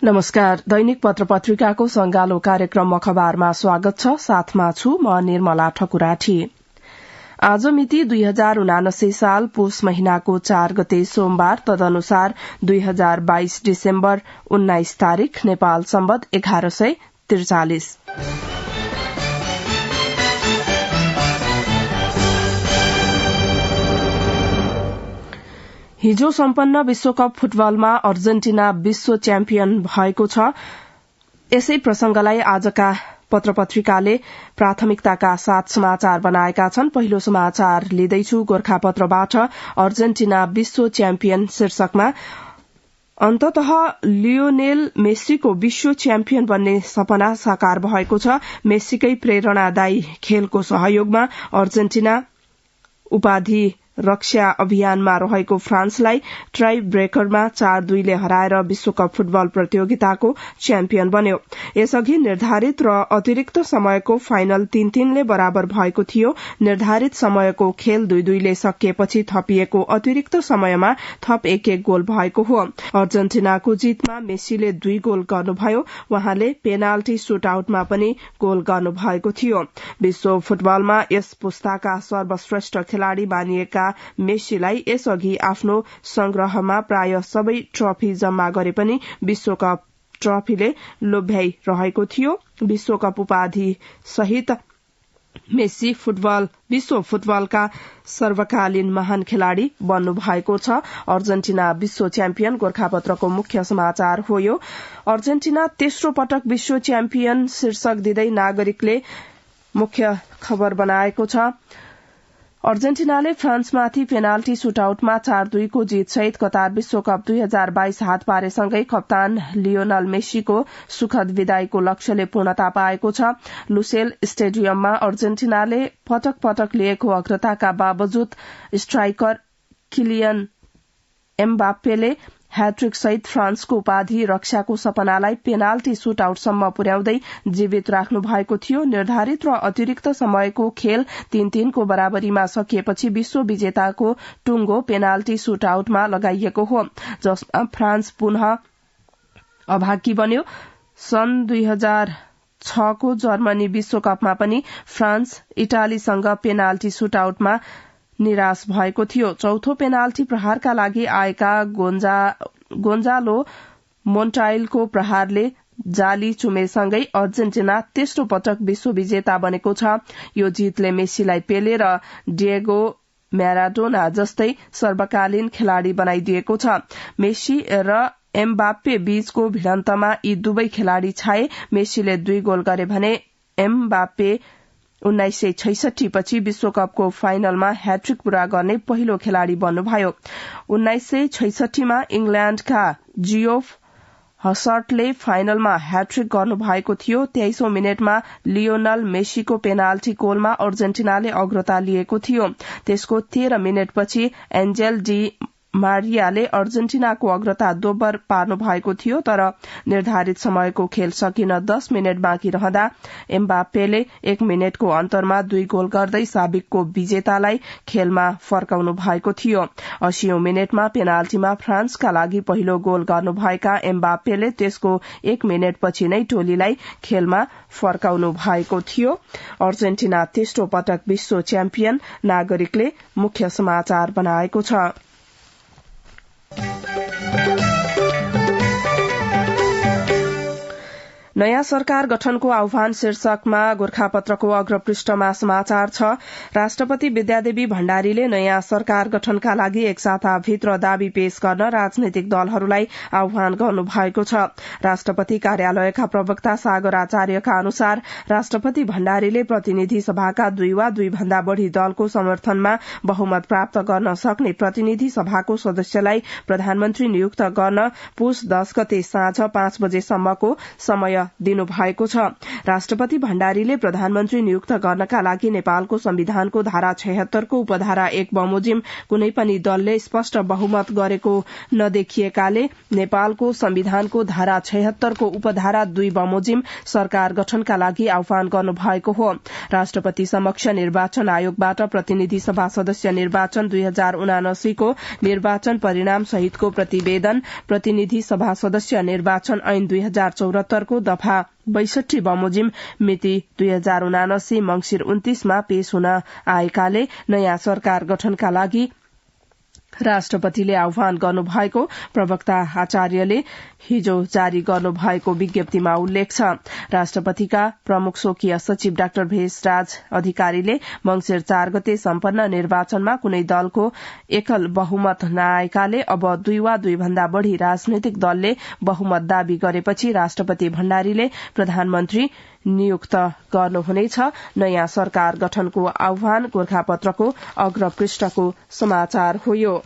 नमस्कार। दैनिक पत्र पत्रिकाको संगालो कार्यक्रम अखबारमा स्वागत छ। साथमा छु म निर्मला ठकुराठी। आज मिति 2079 साल पुष महिनाको 4 गते सोमबार, तदनुसार 2022 डिसेम्बर 19 तारिक, नेपाल सम्वत 1143। हिजो सम्पन्न विश्वकप फुटबलमा अर्जेन्टिना विश्व च्याम्पियन भएको छ। यसै प्रसंगलाई आजका पत्र-पत्रिकाले प्राथमिकताका साथ समाचार बनाएका छन्। पहिलो समाचार लिँदैछु गोरखापत्रबाट। अर्जेन्टिना विश्व च्याम्पियन शीर्षकमा अन्ततः लियोनेल मेस्सीको विश्व च्याम्पियन बन्ने सपना साकार भएको छ। मेस्सीकै प्रेरणादायी खेलको सहयोगमा अर्जेन्टिना उपाधि रक्षा अभियानमा रहेको फ्रान्सलाई ट्राई ब्रेकरमा 4-2 ले हराएर विश्वकप फुटबल प्रतियोगिताको च्याम्पियन बन्यो। यसअघि निर्धारित र अतिरिक्त समयको फाइनल 3-3 ले बराबर भएको थियो। निर्धारित समयको खेल 2-2 ले सकिएपछि थपिएको अतिरिक्त समयमा थप 1-1 गोल भएको हो। अर्जेन्टिनाको जितमा मेस्सीले 2 गोल गर्नुभयो। उहाँले पेनाल्टी सुटआउटमा पनि गोल गर्नुभएको थियो। विश्व फुटबलमा यस पुस्ताका सर्वश्रेष्ठ खेलाड़ी मानिएका मेस्सीलाई यसअघि आफ्नो संग्रहमा प्राय सबै ट्रफी जम्मा गरे पनि विश्वकप ट्रफीले लोभ्याइरहेको थियो। विश्वकप उपाधि सहित मेस्सी विश्व फुटबलका सर्वकालीन महान खेलाड़ी बन्नु भएको छ। अर्जेन्टिना विश्व च्याम्पियन गोरखापत्रको मुख्य समाचार हो यो। अर्जेन्टिना तेस्रो पटक विश्व च्याम्पियन शीर्षक दिँदै नागरिकले मुख्य खबर बनाएको छ। अर्जेन्टिनाले फ्रान्समाथि पेनाल्टी सुटआउटमा 4-2 को जितसहित कतार विश्वकप 2022 हात पारेसँगै कप्तान लियोनल मेस्सीको सुखद विदाईको लक्ष्यले पूर्णता पाएको छ। लुसेल स्टेडियममा अर्जेन्टिनाले पटक पटक लिएको अग्रताका बावजुद स्ट्राइकर किलियन एम्बाप्पेले ह्याट्रिक सहित फ्रान्सको उपाधि रक्षाको सपनालाई पेनाल्टी सुटआउटसम्म पुर्याउँदै जीवित राख्नु भएको थियो। निर्धारित र अतिरिक्त समयको खेल 3-3 को बराबरीमा सकिएपछि विश्व विजेताको टुंगो पेनाल्टी सुटआउटमा लगाइएको हो, जसमा फ्रान्स पुनः अभागी बन्यो। सन् 2006 को जर्मनी विश्वकपमा पनि फ्रान्स इटालीसँग पेनाल्टी सुटआउटमा निराश भएको थियो। चौथो पेनाल्टी प्रहारका लागि आएका गोन्जालो मोन्टाइलको प्रहारले जाली चुमेसँगै अर्जेन्टिना तेस्रो पटक विश्व विजेता बनेको छ। यो जीतले मेस्सीलाई पेले र डिएगो म्याराडोना जस्तै सर्वकालीन खेलाड़ी बनाइदिएको छ। मेस्सी र एम्बाप्पे बीचको भिडन्तमा यी दुवै खेलाड़ी छाए। मेस्सीले 2 गोल गरे भने एम्बाप्पे 1966 पछि विश्वकपको फाइनलमा ह्याट्रिक पूरा गर्ने पहिलो खेलाड़ी बन्नुभयो। 1966 मा इंग्ल्याण्डका जियोफ हसर्टले फाइनलमा ह्याट्रिक गर्नुभएको थियो। 23औं मिनेटमा लियोनल मेस्सीको पेनाल्टी गोलमा अर्जेन्टिनाले अग्रता लिएको थियो। त्यसको 13 मिनेटपछि एन्जेल डी मारियाले अर्जेन्टिनाको अग्रता दोब्बर पार्नु भएको थियो, तर निर्धारित समयको खेल सकिन 10 मिनेट बाँकी रहँदा एम्बाप्पेले 1 मिनेटको अन्तरमा 2 गोल गर्दै साबिकको विजेतालाई खेलमा फर्काउनु भएको थियो। 80औं मिनेटमा पेनाल्टीमा फ्रान्सका लागि पहिलो गोल गर्नुभएका एम्बाप्पेले त्यसको 1 मिनेटपछि नै टोलीलाई खेलमा फर्काउनु भएको थियो। अर्जेन्टिना तेस्रो पटक विश्व च्याम्पियन, नागरिकले मुख्य समाचार बनाएको छ। नयाँ सरकार गठनको आह्वान शीर्षकमा गोरखापत्रको अग्रपृष्ठमा समाचार छ। राष्ट्रपति विद्यादेवी भण्डारीले नयाँ सरकार गठनका लागि एक साताभित्र दावी पेश गर्न राजनैतिक दलहरूलाई आह्वान गर्नु भएको छ। राष्ट्रपति कार्यालयका प्रवक्ता सागर आचार्यका अनुसार राष्ट्रपति भण्डारीले प्रतिनिधि सभाका 2 वा 2 भन्दा बढ़ी दलको समर्थनमा बहुमत प्राप्त गर्न सक्ने प्रतिनिधि सभाको सदस्यलाई प्रधानमन्त्री नियुक्त गर्न पुष 10 गते साँझ 5 बजेसम्मको समय दिनुभएको छ। राष्ट्रपति भण्डारीले प्रधानमन्त्री नियुक्त गर्नका लागि नेपालको संविधानको धारा 76 को उपधारा 1 बमोजिम कुनै पनि दलले स्पष्ट बहुमत गरेको नदेखिएकाले नेपालको संविधानको धारा 76 को उपधारा 2 बमोजिम सरकार गठनका लागि आह्वान गर्नुभएको हो। राष्ट्रपति समक्ष निर्वाचन आयोगबाट प्रतिनिधि सभा सदस्य निर्वाचन 2079 को निर्वाचन परिणाम सहितको प्रतिवेदन, प्रतिनिधि सभा सदस्य निर्वाचन ऐन 2074 को दफा 62 बमोजिम मिति 2079 मंगिर 29 मा पेश हुन आएकाले नयाँ सरकार गठनका लागि राष्ट्रपतिले आह्वान गर्नुभएको प्रवक्ता आचार्यले हिजो जारी गर्नुभएको विज्ञप्तिमा उल्लेख छ। राष्ट्रपतिका प्रमुख स्वकीय सचिव डाक्टर भेषराज अधिकारीले मंगिर 4 गते सम्पन्न निर्वाचनमा कुनै दलको एकल बहुमत नआएकाले अब 2 वा 2 भन्दा बढ़ी राजनैतिक दलले बहुमत दावी गरेपछि राष्ट्रपति भण्डारीले प्रधानमन्त्री नियुक्त गर्नुहुनेछ। नयाँ सरकार गठनको आह्वान गोरखापत्रको अग्रपृष्ठको समाचार हो यो।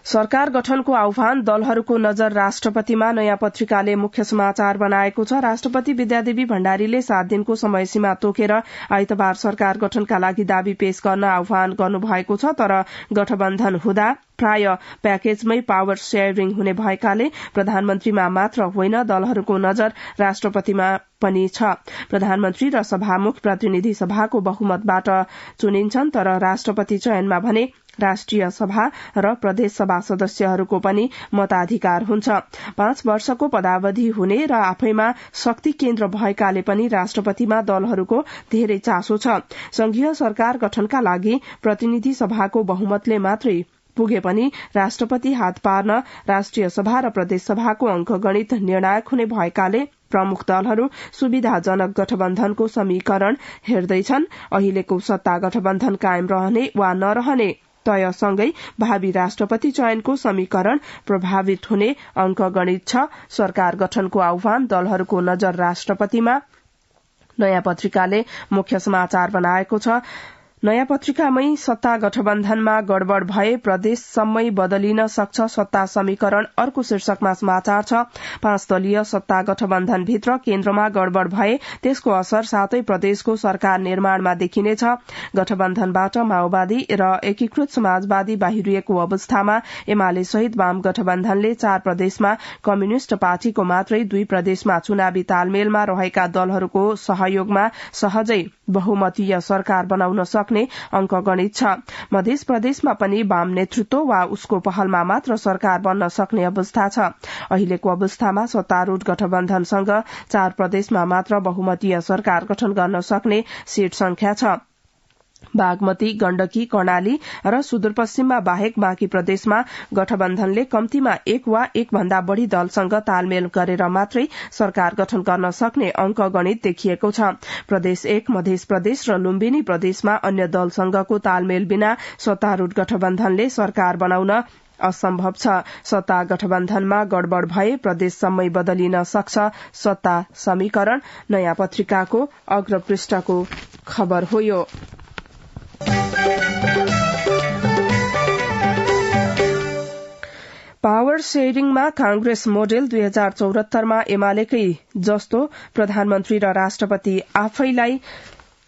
सरकार गठनको आह्वान, दलहरूको नजर राष्ट्रपतिमा नयाँ पत्रिकाले मुख्य समाचार बनाएको छ। राष्ट्रपति विद्यादेवी भण्डारीले 7 दिनको समय सीमा तोकेर आइतबार सरकार गठनका लागि दावी पेश गर्न आह्वान गर्नुभएको छ। तर गठबन्धन हुँदा प्राय प्याकेजमै पावर शेयरिङ हुने भएकाले प्रधानमन्त्रीमा मात्र होइन, दलहरूको नजर राष्ट्रपतिमा पनि छ। प्रधानमन्त्री र सभामुख प्रतिनिधि सभाको बहुमतबाट चुनिन्छन्, तर राष्ट्रपति चयनमा भने राष्ट्रिय सभा र प्रदेश सभा सदस्यहरूको पनि मताधिकार हुन्छ। 5 वर्षको पदावधि हुने र आफैमा शक्ति केन्द्र भएकाले पनि राष्ट्रपतिमा दलहरूको धेरै चासो छ। संघीय सरकार गठनका लागि प्रतिनिधि सभाको बहुमतले मात्रै पुगे पनि राष्ट्रपति हात पार्न राष्ट्रिय सभा र प्रदेश सभाको अंकगणित निर्णायक हुने भएकाले प्रमुख दलहरू सुविधाजनक गठबन्धनको समीकरण हेर्दैछन्। अहिलेको सत्ता गठबन्धन कायम रहने वा नरहने तयसँगै भावी राष्ट्रपति चयनको समीकरण प्रभावित हुने अंकगणित छ। सरकार गठनको आह्वान, दलहरूको नजर राष्ट्रपतिमा नयाँ पत्रिकाले मुख्य समाचार बनाएको छ। नयाँ पत्रिकामै सत्ता गठबन्धनमा गड़बड़ भए प्रदेशसम्मै बदलिन सक्छ सत्ता समीकरण अर्को शीर्षकमा समाचार छ। 5 दलीय सत्ता गठबन्धनभित्र केन्द्रमा गड़बड़ भए त्यसको असर सातै प्रदेशको सरकार निर्माणमा देखिनेछ। गठबन्धनबाट माओवादी र एकीकृत समाजवादी बाहिरिएको अवस्थामा एमाले सहित वाम गठबन्धनले 4 प्रदेशमा कम्युनिष्ट पार्टीको मात्रै 2 प्रदेशमा चुनावी तालमेलमा रहेका दलहरूको सहयोगमा सहजै बहुमतीय सरकार बनाउन सक्ने अंकगणित छ। मध्य प्रदेशमा पनि वाम नेतृत्व वा उसको पहलमा मात्र सरकार बन्न सक्ने अवस्था छ। अहिलेको अवस्थामा सत्तारूढ़ गठबन्धनसँग 4 प्रदेशमा मात्र बहुमतीय सरकार गठन गर्न सक्ने सीट संख्या छ। बागमती, गण्डकी, कर्णाली र सुदूरपश्चिममा बाहेक बाँकी प्रदेशमा गठबन्धनले कम्तीमा 1 वा 1 भन्दा बढ़ी दलसँग तालमेल गरेर मात्रै सरकार गठन गर्न सक्ने अंकगणित देखिएको छ। प्रदेश 1, मध्य प्रदेश र लुम्बिनी प्रदेशमा अन्य दलसँगको तालमेल बिना सत्तारूढ़ गठबन्धनले सरकार बनाउन असम्भव छ। सत्ता गठबन्धनमा गड़बड़ भए प्रदेशसम्मै बदलिन सक्छ सत्ता समीकरण, नयाँ पत्रिकाको अग्रपृष्ठको खबर हो यो। पावर शेयरिङमा कांग्रेस मोडेल 2074 मा एमालेकै जस्तो प्रधानमन्त्री र राष्ट्रपति आफैलाई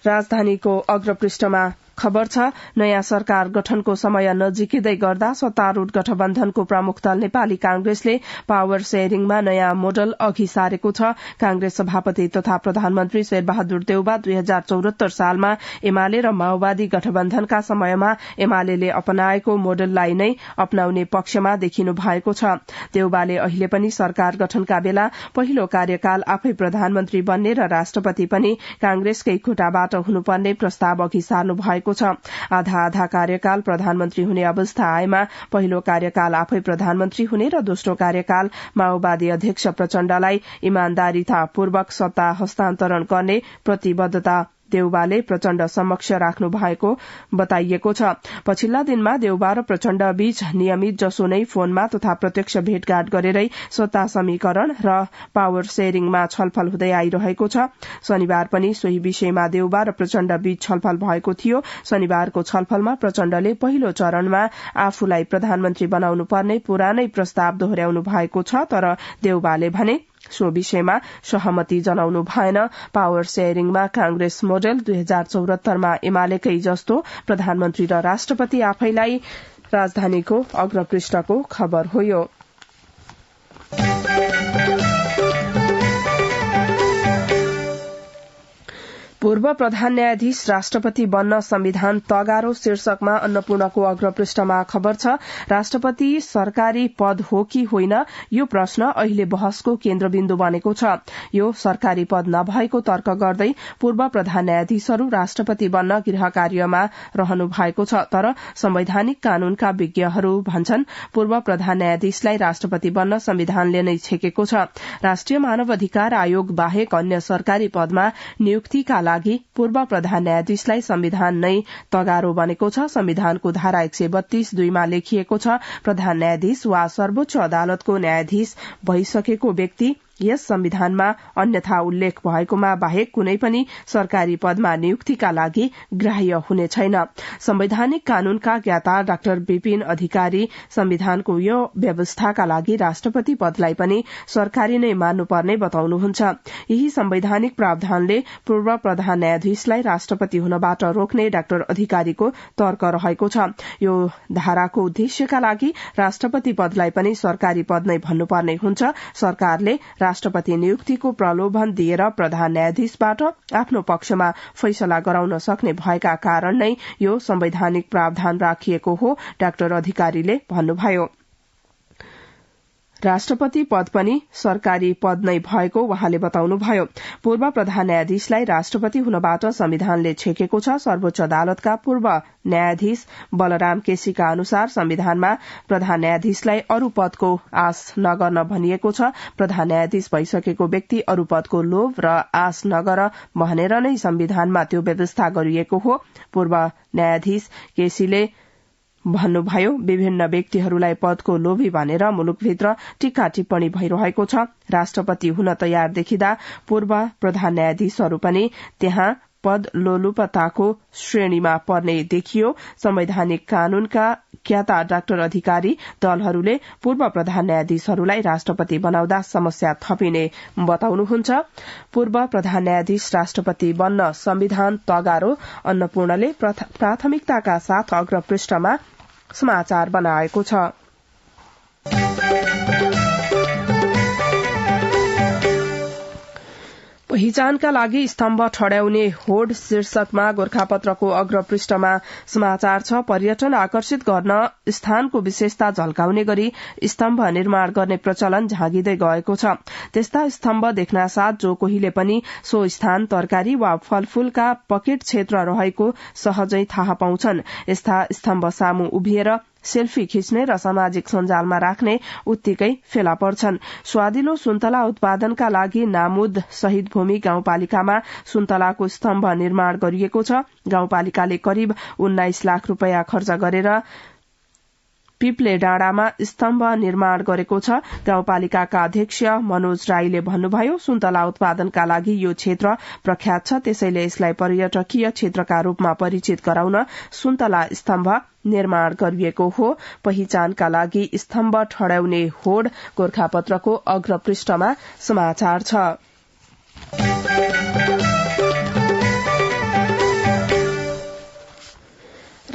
राजधानीको अग्रपृष्ठमा खबर छ। नयाँ सरकार गठनको समय नजिकिँदै गर्दा सत्तारूढ़ गठबन्धनको प्रमुख दल नेपाली कांग्रेसले पावर शेयरिङमा नयाँ मोडल अघि सारेको छ। कांग्रेस सभापति तथा प्रधानमन्त्री शेरबहादुर देउबा 2074 सालमा एमाले र माओवादी गठबन्धनका समयमा एमाले अपनाएको मोडललाई नै अपनाउने पक्षमा देखिनु भएको छ। देउबाले अहिले पनि सरकार गठनका बेला पहिलो कार्यकाल आफै प्रधानमन्त्री बन्ने र राष्ट्रपति पनि कांग्रेसकै खुट्टाबाट हुनुपर्ने प्रस्ताव अघि सार्नु भएको छ। आधा आधा कार्यकाल प्रधानमन्त्री हुने अवस्था आएमा पहिलो कार्यकाल आफै प्रधानमन्त्री हुने र दोस्रो कार्यकाल माओवादी अध्यक्ष प्रचण्डलाई इमानदारीतापूर्वक सत्ता हस्तान्तरण गर्ने प्रतिबद्धता देउबाले प्रचण्ड समक्ष राख्नु भएको बताइएको छ। पछिल्ला दिनमा देउबा र प्रचण्ड बीच नियमित जसो नै फोनमा तथा प्रत्यक्ष भेटघाट गरेरै सत्ता समीकरण र पावर शेयरिङमा छलफल हुँदै आइरहेको छ। शनिबार पनि सोही विषयमा देउबा र प्रचण्ड बीच छलफल भएको थियो। शनिबारको छलफलमा प्रचण्डले पहिलो चरणमा आफूलाई प्रधानमन्त्री बनाउनु पर्ने पुरानै प्रस्ताव दोहोर्याउनु भएको छ, तर देउबाले भने सो विषयमा सहमति जनाउनु भएन। पावर शेयरिङमा कांग्रेस मोडेल 2074मा एमालेकै जस्तो प्रधानमन्त्री र राष्ट्रपति आफैलाई राजधानीको अग्रपृष्ठको खबर हो यो। पूर्व प्रधान न्यायाधीश राष्ट्रपति बन्न संविधान तगारो शीर्षकमा अन्नपूर्णको अग्रपृष्ठमा खबर छ। राष्ट्रपति सरकारी पद हो कि होइन, यो प्रश्न अहिले बहसको केन्द्रबिन्दु बनेको छ। यो सरकारी पद नभएको तर्क गर्दै पूर्व प्रधान न्यायाधीशहरू राष्ट्रपति बन्न गृह कार्यमा रहनु भएको छ। तर संवैधानिक कानूनका विज्ञहरू भन्छन् पूर्व प्रधान न्यायाधीशलाई राष्ट्रपति बन्न संविधानले नै छेकेको छ। राष्ट्रिय मानव अधिकार आयोग बाहेक अन्य सरकारी पदमा नियुक्तिका लागि पूर्व प्रधान न्यायाधीशलाई संविधान नै तगारो बनेको छ। संविधानको धारा 132(2) मा लेखिएको छ, प्रधान न्यायाधीश वा सर्वोच्च अदालतको न्यायाधीश भइसकेको व्यक्ति यस संविधानमा अन्यथा उल्लेख भएकोमा बाहेक कुनै पनि सरकारी पदमा नियुक्तिका लागि ग्राह्य हुने छैन। संवैधानिक कानूनका ज्ञाता डाक्टर विपिन अधिकारी संविधानको यो व्यवस्थाका लागि राष्ट्रपति पदलाई पनि सरकारी नै मान्नुपर्ने बताउनुहुन्छ। यही संवैधानिक प्रावधानले पूर्व प्रधान न्यायाधीशलाई राष्ट्रपति हुनबाट रोक्ने डाक्टर अधिकारीको तर्क रहेको छ। यो धाराको उद्देश्यका लागि राष्ट्रपति पदलाई पनि सरकारी पद नै भन्नुपर्ने हुन्छ। सरकारले राष्ट्रपति नियुक्तिको प्रलोभन दिएर प्रधान न्यायाधीशबाट आफ्नो पक्षमा फैसला गराउन सक्ने भएका कारण नै यो संवैधानिक प्रावधान राखिएको हो, डाक्टर अधिकारीले भन्नुभयो। राष्ट्रपति पद पनि सरकारी पद नै भएको वहाँले बताउनुभयो। पूर्व प्रधान न्यायाधीशलाई राष्ट्रपति हुनबाट संविधानले छेकेको छ। सर्वोच्च अदालतका पूर्व न्यायाधीश बलराम केसीका अनुसार संविधानमा प्रधान न्यायाधीशलाई अरू पदको आश नगर्न भनिएको छ। प्रधान न्यायाधीश भइसकेको व्यक्ति अरू पदको लोभ र आश नगर भनेर नै संविधानमा त्यो व्यवस्था गरिएको हो। पूर्व न्यायाधीश केसीले भन्नुभयो, विभिन्न व्यक्तिहरूलाई पदको लोभी भनेर मुलुकभित्र टीका टिप्पणी भइरहेको छ। राष्ट्रपति हुन तयार देखिदा पूर्व प्रधान न्यायाधीशहरू पनि त्यहाँ पद लोलुपताको श्रेणीमा पर्ने देखियो। संवैधानिक कानूनका ज्ञाता डाक्टर अधिकारी दलहरूले पूर्व प्रधान न्यायाधीशहरूलाई राष्ट्रपति बनाउँदा समस्या थपिने बताउनुहुन्छ। पूर्व प्रधान न्यायाधीश राष्ट्रपति बन्न संविधान तगारो अन्नपूर्णले प्राथमिकताका साथ अग्रपृष्ठमा समाचार बनाएको छ। पहिचानका लागि स्तम्भ ठड्याउने होड शीर्षकमा गोरखापत्रको अग्रपृष्ठमा समाचार छ। पर्यटन आकर्षित गर्न स्थानको विशेषता झल्काउने गरी स्तम्भ निर्माण गर्ने प्रचलन झाँगिँदै गएको छ। त्यस्ता स्तम्भ देख्नासाथ जो कोहीले पनि सो स्थान तरकारी वा फलफूलका पकेट क्षेत्र रहेको सहजै थाहा पाउँछन्। यस्ता स्तम्भ सामु उभिएर सेल्फी खिच्ने र सामाजिक सञ्जालमा राख्ने उत्तिकै फेला पर्छन्। स्वादिलो सुन्तला उत्पादनका लागि नामुद शहीद भूमि गाउँपालिकामा सुन्तलाको स्तम्भ निर्माण गरिएको छ। गाउँपालिकाले करिब 19 लाख रूपियाँ खर्च गरेर पिप्ले डाँडामा स्तम्भ निर्माण गरेको छ। गाउँपालिकाका अध्यक्ष मनोज राईले भन्नुभयो, सुन्तला उत्पादनका लागि यो क्षेत्र प्रख्यात छ, त्यसैले यसलाई पर्यटकीय क्षेत्रका रूपमा परिचित गराउन सुन्तला स्तम्भ निर्माण गरिएको हो। पहिचानका लागि स्तम्भ ठड्याउने होड गोरखापत्रको अग्रपृष्ठमा समाचार छ।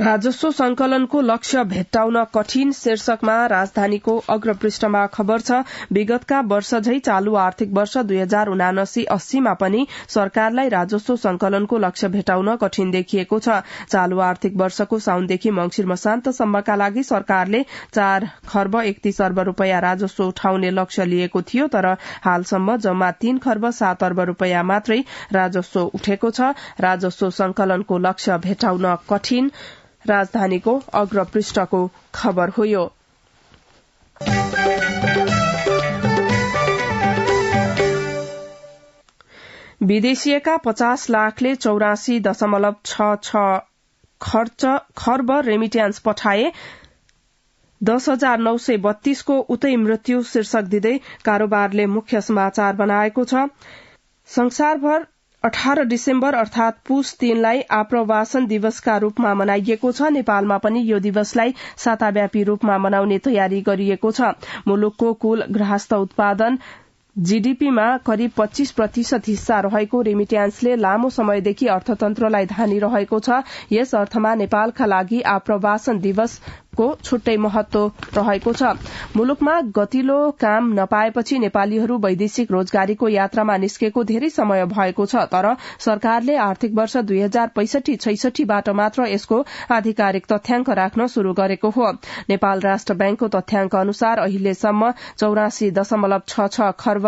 राजस्व संकलनको लक्ष्य भेट्टाउन कठिन शीर्षकमा राजधानीको अग्रपृष्ठमा खबर छ। विगतका वर्ष झै चालू आर्थिक वर्ष 2079-80 मा पनि सरकारलाई राजस्व संकलनको लक्ष्य भेट्टाउन कठिन देखिएको छ। चालू आर्थिक वर्षको साउनदेखि मंगिर मसान्तसम्मका लागि सरकारले 4 खर्ब 31 अर्ब रूपियाँ राजस्व उठाउने लक्ष्य लिएको थियो, तर हालसम्म जम्मा 3 खर्ब 7 अर्ब रूपियाँ मात्रै राजस्व उठेको छ। राजस्व संकलनको लक्ष्य भेट्टाउन कठिन, राजधानीको अग्रपृष्ठको खबर हो यो। विदेशिएका 50 लाखले 84.66 खर्ब रेमिट्यान्स पठाए, 10,932 को उतै मृत्यु शीर्षक दिँदै कारोबारले मुख्य समाचार बनाएको छ। संसारभर 18 डिसेम्बर अर्थात पुस 3 लाई आप्रवासन दिवसका रूपमा मनाइएको छ। नेपालमा पनि यो दिवसलाई साताव्यापी रूपमा मनाउने तयारी गरिएको छ। मुलुकको कुल गृहस्थ उत्पादन जीडीपीमा करिब 25% हिस्सा रहेको रेमिट्यान्सले लामो समयदेखि अर्थतन्त्रलाई धानिरहेको छ। यस अर्थमा नेपालका लागि आप्रवासन दिवसको छुट्टै महत्व रहेको छ। मुलुकमा गतिलो काम नपाएपछि नेपालीहरू वैदेशिक रोजगारीको यात्रामा निस्केको धेरै समय भएको छ, तर सरकारले आर्थिक वर्ष 2065-66 बाट मात्र यसको आधिकारिक तथ्याङ्क राख्न शुरू गरेको हो। नेपाल राष्ट्र बैंकको तथ्याङ्क अनुसार अहिलेसम्म 84.66 खर्ब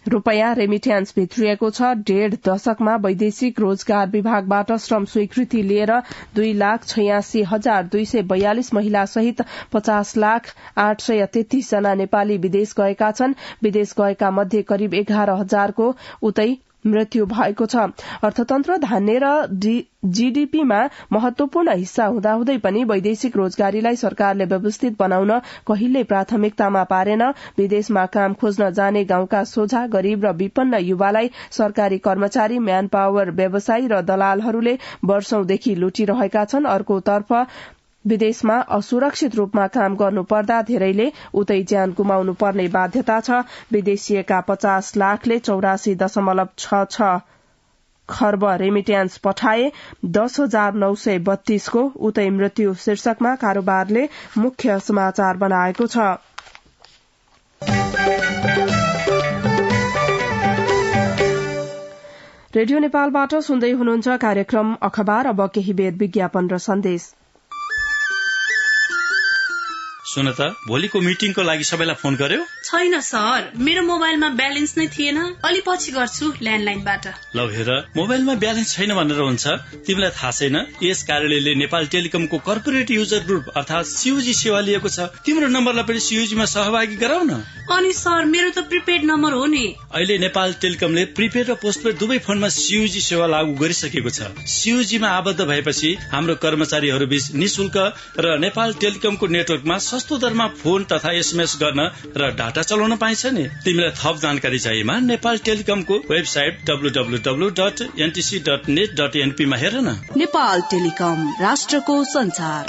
रूपैयाँ रेमिट्यान्स भित्रिएको छ। 1.5 दशकमा वैदेशिक रोजगार विभागबाट श्रम स्वीकृति लिएर 2,86,242 महिला सहित 50,833 जना नेपाली विदेश गएका छन्। विदेश गएका मध्ये करिब 11,000 को उतै मृत्यु भएको छ। अर्थतन्त्र धान्ने र जीडीपीमा महत्वपूर्ण हिस्सा हुँदाहुँदै पनि वैदेशिक रोजगारीलाई सरकारले व्यवस्थित बनाउन कहिल्यै प्राथमिकतामा पारेन। विदेशमा काम खोज्न जाने गाउँका सोझा गरीब र विपन्न युवालाई सरकारी कर्मचारी, म्यान पावर व्यवसायी र दलालहरूले वर्षौंदेखि लुटिरहेका छन्। अर्कोतर्फ विदेशमा असुरक्षित रूपमा काम गर्नुपर्दा धेरैले उतै ज्यान गुमाउनु पर्ने बाध्यता छ। विदेशिएका 50 लाखले 84.66 खर्ब रेमिट्यान्स पठाए, 10,932 को उतै मृत्यु शीर्षकमा कारोबारले मुख्य समाचार बनाएको छ। रेडियो नेपालबाट सुन्दै हुनुहुन्छ कार्यक्रम अखबार। अब केही बेर विज्ञापन र सन्देश। सुन त, भोलिको मिटिङको लागि सबैलाई फोन गर्यो? छैन सर, मेरो मोबाइलमा ब्यालेन्स नै थिएन। अलि पछि गर्छु ल्यान्डलाइनबाट। ल हेर, मोबाइलमा ब्यालेन्स छैन भनेर हुन्छ? तिमीलाई थाहा छैन यस कार्यालयले नेपाल टेलिकमको कर्पोरेट युजर ग्रुप अर्थात सीयूजी सेवा लिएको छ। तिम्रो नम्बरलाई पनि सीयूजीमा सहभागी गराउन। अनि सर, मेरो त प्रिपेड नम्बर हो नि। अहिले नेपाल टेलिकमले प्रिपेड र पोस्टपेड दुवै फोनमा सीयूजी सेवा लागू गरिसकेको छ। सीयूजीमा आबद्ध भएपछि हाम्रो कर्मचारीहरू बीच निशुल्क र नेपाल टेलिकमको नेटवर्कमा सस्तो दरमा फोन तथा एसएमएस गर्न र डाटा चलाउन पाइन्छ नि। तिमीलाई थप जानकारी चाहिएमा नेपाल टेलिकमको वेबसाइट www.ntc.net.np मा हेर न। नेपाल टेलिकम, राष्ट्रको संचार।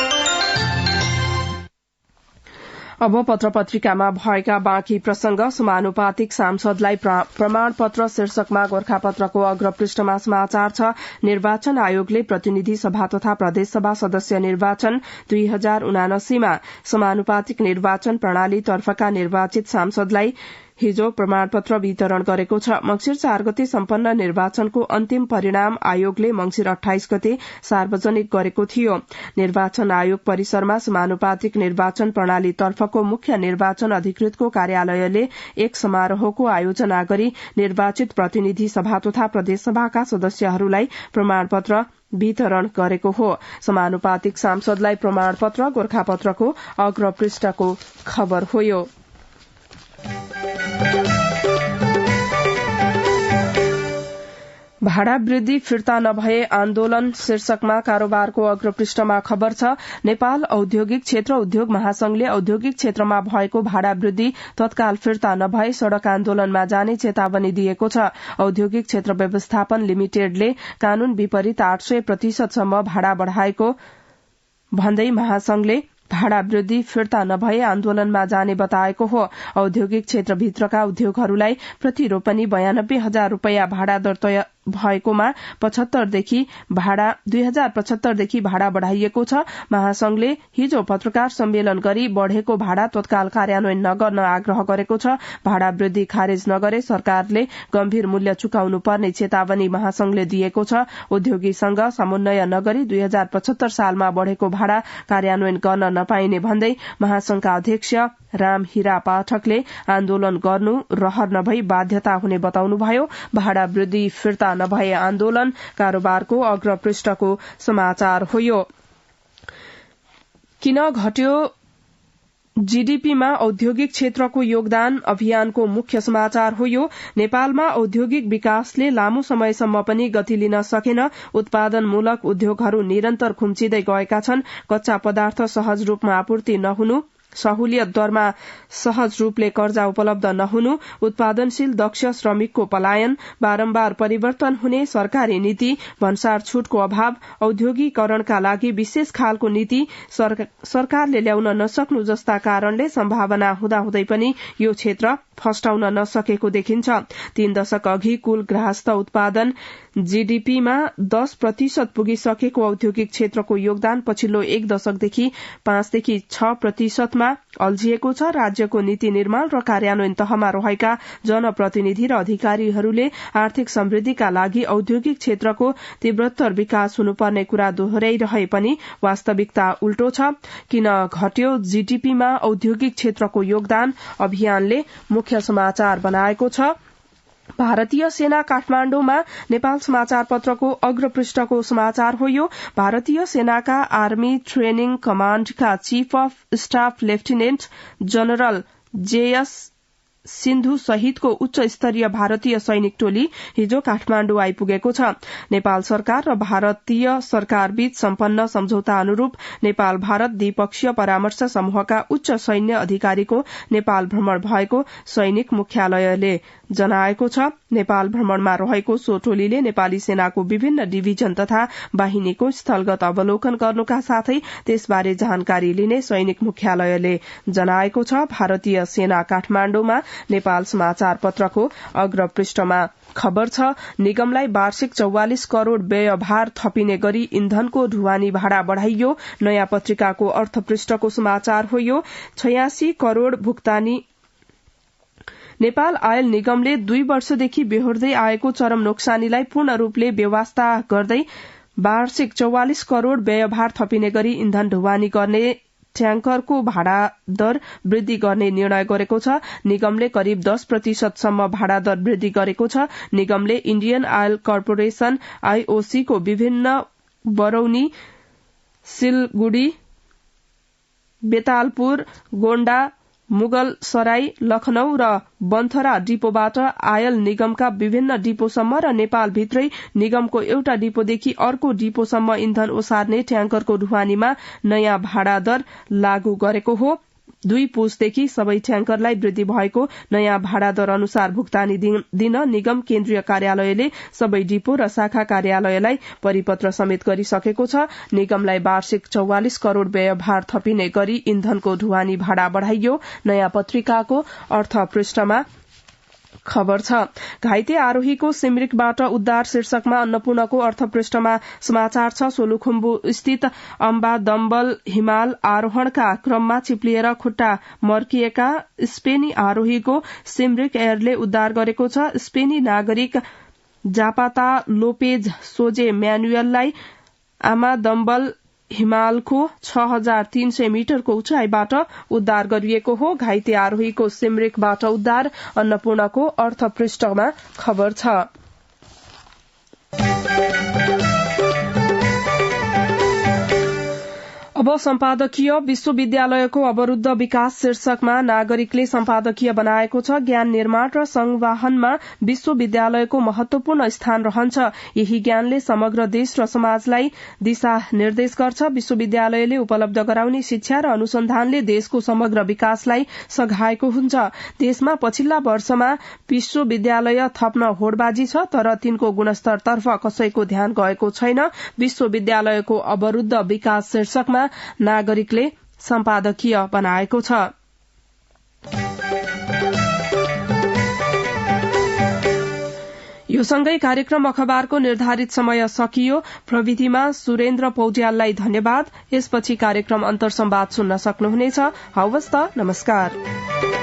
अब पत्र पत्रिकामा भएका बाँकी प्रसंग। समानुपातिक सांसदलाई प्रमाणपत्र शीर्षकमा गोर्खापत्रको अग्रपृष्ठमा समाचार छ। निर्वाचन आयोगले प्रतिनिधि सभा तथा प्रदेशसभा सदस्य निर्वाचन 2079 मा समानुपातिक निर्वाचन प्रणाली तर्फका निर्वाचित सांसदलाई हिजो प्रमाणपत्र वितरण गरेको छ। मंसिर 4 गते सम्पन्न निर्वाचनको अन्तिम परिणाम आयोगले मंसिर 28 गते सार्वजनिक गरेको थियो। निर्वाचन आयोग परिसरमा समानुपातिक निर्वाचन प्रणाली तर्फको मुख्य निर्वाचन अधिकृतको कार्यालयले एक समारोहको आयोजना गरी निर्वाचित प्रतिनिधि सभा तथा प्रदेशसभाका सदस्यहरूलाई प्रमाणपत्र वितरण गरेको हो। समानुपातिक सांसदलाई प्रमाणपत्र गोर्खापत्रको अग्रपृष्ठको खबर हो। यो भाडा वृद्धि फिर्ता नभए आन्दोलन शीर्षकमा कारोबारको अग्रपृष्ठमा खबर छ। नेपाल औद्योगिक क्षेत्र उद्योग महासंघले औद्योगिक क्षेत्रमा भएको भाडा वृद्धि तत्काल फिर्ता नभए सड़क आन्दोलनमा जाने चेतावनी दिएको छ। औद्योगिक क्षेत्र व्यवस्थापन लिमिटेडले कानून विपरीत 800% सम्म भाडा बढ़ाएको भन्दै महासंघले भाडा वृद्धि फिर्ता नभए आन्दोलनमा जाने बताएको हो। औद्योगिक क्षेत्रभित्रका उद्योगहरूलाई प्रति रोपनी 92,000 रूपियाँ भाडा दर तय भएकोमा 2075 देखि भाडा बढ़ाइएको छ। महासंघले हिजो पत्रकार सम्मेलन गरी बढ़ेको भाडा तत्काल कार्यान्वयन नगर्न आग्रह गरेको छ। भाडा वृद्धि खारेज नगरे सरकारले गम्भीर मूल्य चुकाउनु पर्ने चेतावनी महासंघले दिएको छ। उद्योगीसँग समन्वय नगरी 2075 सालमा बढ़ेको भाडा कार्यान्वयन गर्न नपाइने भन्दै महासंघका अध्यक्ष राम हीरा पाठकले आन्दोलन गर्नु रहर नभई बाध्यता हुने बताउनुभयो। भाडा वृद्धि फिर्ता नभए आन्दोलन कारोबारको अग्रपृष्ठको समाचार हो। यो किन घट्यो जीडीपीमा औद्योगिक क्षेत्रको योगदान अभियानको मुख्य समाचार हो यो। नेपालमा औद्योगिक विकासले लामो समयसम्म पनि गति लिन सकेन। उत्पादनमूलक उद्योगहरू निरन्तर खुम्चिँदै गएका छन्। कच्चा पदार्थ सहज रूपमा आपूर्ति नहुनु, सहुलियत दरमा सहज रूपले कर्जा उपलब्ध नहुनु, उत्पादनशील दक्ष श्रमिकको पलायन, बारम्बार परिवर्तन हुने सरकारी नीति, भन्सार छूटको अभाव, औद्योगिकरणका लागि विशेष खालको नीति सरकारले ल्याउन नसक्नु जस्ता कारणले सम्भावना हुँदाहुँदै पनि यो क्षेत्र फस्टाउन नसकेको देखिन्छ। 3 दशक अघि कुल गृहस्थ उत्पादन जीडीपीमा 10% पुगिसकेको औद्योगिक क्षेत्रको योगदान पछिल्लो 1 दशकदेखि 5 देखि 6% मा अल्झिएको छ। राज्यको नीति निर्माण र कार्यान्वयन तहमा रहेका जनप्रतिनिधि र अधिकारीहरूले आर्थिक समृद्धिका लागि औद्योगिक क्षेत्रको तीव्रतर विकास हुनुपर्ने कुरा दोहोर्याइरहे पनि वास्तविकता उल्टो छ। किन घट्यो जीडीपीमा औद्योगिक क्षेत्रको योगदान, अभियानले मुख्य समाचार बनाएको छ। भारतीय सेना काठमाण्डुमा नेपाल समाचार पत्रको अग्रपृष्ठको समाचार हो यो। भारतीय सेनाका आर्मी ट्रेनिङ कमाण्डका chief of staff lieutenant general JS Sindhu सहितको उच्च स्तरीय भारतीय सैनिक टोली हिजो काठमाण्डु आइपुगेको छ। नेपाल सरकार र भारतीय सरकार बीच सम्पन्न सम्झौता अनुरूप नेपाल भारत द्विपक्षीय परामर्श समूहका उच्च सैन्य अधिकारीको नेपाल भ्रमण भएको सैनिक मुख्यालयले जनाएको छ। नेपाल भ्रमणमा रहेको सो टोलीले नेपाली सेनाको विभिन्न डिभिजन तथा बाहिनीको स्थलगत अवलोकन गर्नुका साथै त्यसबारे जानकारी लिने सैनिक मुख्यालयले जनाएको छ। भारतीय सेना काठमाण्डुमा नेपाल समाचार पत्रको अग्रपृष्ठमा खबर छ। निगमलाई वार्षिक 44 करोड़ व्ययभार थपिने गरी इन्धनको ढुवानी भाडा बढ़ाइयो। नयाँ पत्रिकाको अर्थपृष्ठको समाचार हो यो। 86 करोड़ भुक्तानी। नेपाल आयल निगमले 2 वर्षदेखि बेहोर्दै आएको चरम नोक्सानीलाई पूर्ण रूपले बेवास्ता गर्दै वार्षिक 44 करोड़ व्ययभार थपिने गरी इन्धन ढुवानी गर्ने ट्याङ्करको भाडा दर वृद्धि गर्ने निर्णय गरेको छ। निगमले करिब 10% सम्म भाडा दर वृद्धि गरेको छ। निगमले इण्डियन आयल कर्पोरेशन आईओसी को विभिन्न बरौनी, सिलगुडी, बेतालपुर, गोण्डा, मुगल सराई, लखनऊ र बन्थरा डिपोबाट आयल निगमका विभिन्न डिपोसम्म र नेपालभित्रै निगमको एउटा डिपोदेखि अर्को डिपोसम्म इन्धन ओसार्ने ट्याङ्करको ढुवानीमा नयाँ भाडा दर लागू गरेको हो। 2 पुसदेखि सबै ट्याङ्करलाई वृद्धि भएको नयाँ भाडा दर अनुसार भुक्तानी दिन निगम केन्द्रीय कार्यालयले सबै डिपो र शाखा कार्यालयलाई परिपत्र समेत गरिसकेको छ। निगमलाई वार्षिक 44 करोड़ व्ययभार थपिने गरी इन्धनको ढुवानी भाडा बढ़ाइयो। नयाँ पत्रिकाको अर्थपृष्ठमा खबर छ। घाइते आरोहीको सिमरिकबाट उद्धार शीर्षकमा अन्नपूर्णको अर्थपृष्ठमा समाचार छ। सोलुखुम्बु स्थित अम्बा दम्बल हिमाल आरोहणका क्रममा चिप्लिएर खुट्टा मर्किएका स्पेनी आरोहीको सिमरिक एयरले उद्धार गरेको छ। स्पेनी नागरिक जापाता लोपेज सोजे म्यानुएललाई आमा दम्बल हिमालको 6300 मिटरको उचाइबाट उद्धार गरिएको हो। घाइते आरोहीको सिमरिकबाट उद्धार अन्नपूर्णको अर्थपृष्ठमा खबर छ। अब सम्पादकीय विश्वविद्यालयको अवरुद्ध विकास शीर्षकमा नागरिकले सम्पादकीय बनाएको छ। ज्ञान निर्माण र संवाहनमा विश्वविद्यालयको महत्वपूर्ण स्थान रहन्छ। यही ज्ञानले समग्र देश र समाजलाई दिशा निर्देश गर्छ। विश्वविद्यालयले उपलब्ध गराउने शिक्षा र अनुसन्धानले देशको समग्र विकासलाई सघाएको हुन्छ। देशमा पछिल्ला वर्षमा विश्वविद्यालय थप्न होडबाजी छ, तर तिनको गुणस्तरतर्फ कसैको ध्यान गएको छैन। विश्वविद्यालयको अवरुद्ध विकास शीर्षकमा नागरिकले सम्पादकीय बनाएको छ। यो सँगै कार्यक्रम अखबारको निर्धारित समय सकियो। प्रविधिमा सुरेन्द्र पौड्याललाई धन्यवाद। यसपछि कार्यक्रम अन्तर्संवाद सुन्न सक्नुहुनेछ। हवस् त, नमस्कार।